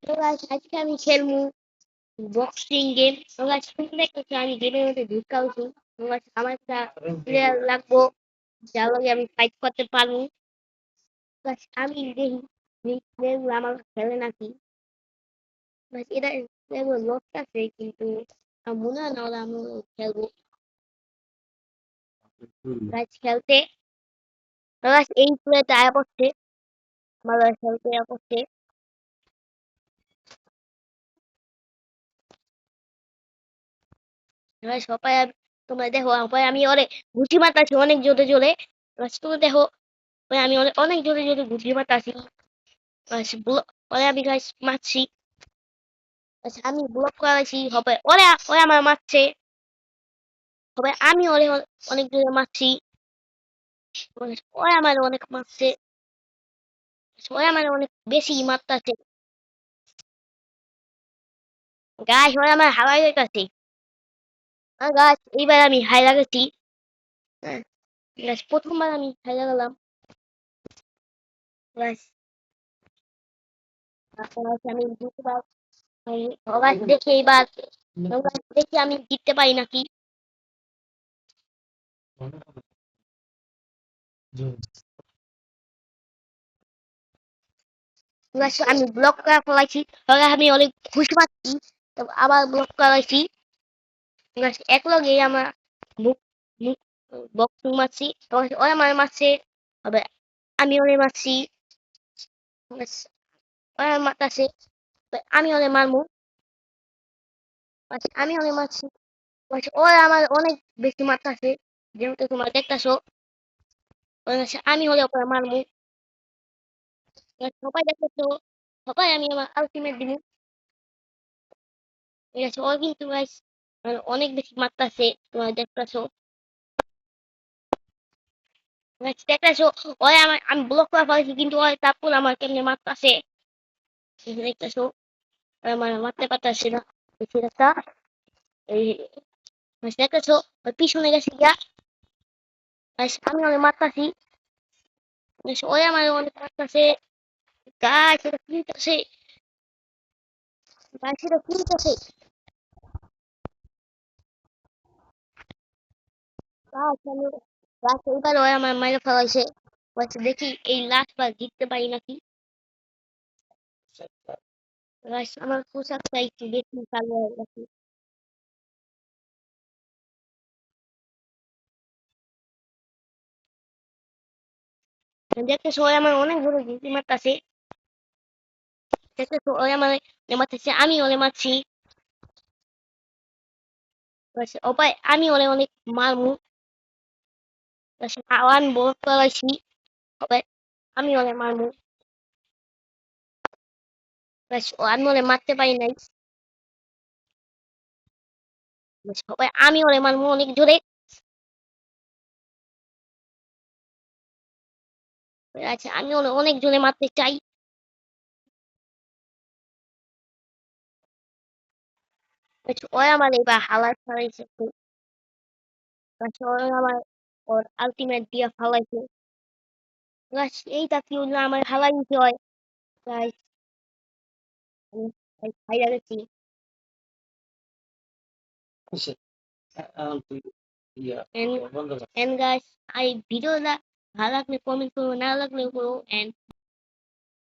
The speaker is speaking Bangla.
তো গাইস আজকে আমি খেলবো বক্সিং গেম। তো গাইস তুমি দেখতেছো আমি গেমের মধ্যে ঢুকাউছি। তো গাইস আমার একটা প্লেয়ার লাগবো যার লগে আমি ফাইট করতে পারবো। গাইস আমি দেখি এই প্লেয়ার আমার খেলে নাকি। গাইস এটা প্লেয়ার লক আছে কিন্তু আমার মনে হয় না ওরা আমি খেলবো। গাইস খেলতে তো গাইস এই প্লেয়ারটা আয়া করছে আমার লগে খেলতে আয়া করছে। গাইস সবাই তোমরা দেখো সবাই আমি ওরে গুটি মারতাছি অনেক জোরে জোরে। গাইস তুমি দেখো ভাই আমি অনেক অনেক জোরে জোরে গুটি মারতাছি। গাইস ওরে আমি গাইস মারছি। গাইস আমি ব্লক করাইছি হবে ওরে ওরে আমার মারছে। হবে আমি ওরে অনেক জোরে মারছি। গাইস, ওরে আমার অনেক মারছে। গাইস, ওরে আমার অনেক বেশি মারতাছে। গাইস ওরে আমার হারাই যাইতাছে। আর গাইস এইবার আমি হাইরা গেছি। হ্যাঁ, গাইস প্রথমবার আমি হাইরা গেলাম। গাইস আমি দ্বিতীয়বার গাইস দেখি এইবার গাইস দেখি আমি জিততে পারি নাকি। গাইস আমি ব্লক করা ফেলাইছি। তবে আমি অনেক খুশি পাচ্ছি। তো আবার ব্লক করাইছি। গাইস এক লগে আমার মুখ মুখ বক্সিং মারছি। তো ওরা আমার মারছে। তবে আমি ওরে মারছি। গাইস ওরা মারতাছে। তবে আমি ওরে মারমু। গাইস আমি ওরে মারছি। গাইস ওরা আমার অনেক বেশি মারতাছে। যেহেতু তোমরা দেখতাছো। গাইস আমি ওরে ওপরে মারমু। গাইস সবাই দেখতেছো। সবাই আমি আমার আলটিমেট দিমু। ঠিক আছে ও কিন্তু গাইস অনেক বেশি মারতাছে। তোমরা দেখতাছো। গাইস দেখতাছো ওরে আমার আমি ব্লক করা ফেলাইছি কিন্তু ওরে তারপর আমার কেমনে মারতাছে। দেখতাছো ওরা আমার মারতে পারতাছে না। বেশি একটা এই গাইস দেখতাছো ওর পিছনে গেছে গিয়া। গাইস আমি ওরে মারতাছি। গাইস ওরে আমার অনেক মারতাছে। গাইস এটা কি হইতাছে। গাইস এটা কি হইতাছে। গাইস আমি গাইস এইবার ওরে আমার মাইরে ফেলাইছে। গাইস দেখি এই লাস্ট বার জিততে পারি নাকি। গাইস আমার পোশাকটা একটু বেশি কালো হয়ে গেছে। দেখতেছো ওরা আমার অনেক বড় গুটি মারতাছে। দেখতেছো ওরা আমার মারতেছে আমি ওরে মারছি। গাইস ওপায় আমি ওরে অনেক মারমু। গাইস আওয়ান বড় করাইছি। ওপায় আমি ওরে মারমু। গাইস আমি ওরে মারতে পারি নাই। গাইস ওপায় আমি ওরে মারমু অনেক জোরে। আচ্ছা আমি ওরে অনেক জোরে মারতে চাই। গাইস ওরা আমার এবার হালায় ফেলাইছে। গাইস ওরা আমার ওর আলটিমেট দিয়া ফালাইছে। গাইস এইটা কি হলো আমার হালাই দিতে হয়। গাইস আমি হাইরা গেছি। And guys, I video that. I like me comment, so now like me, and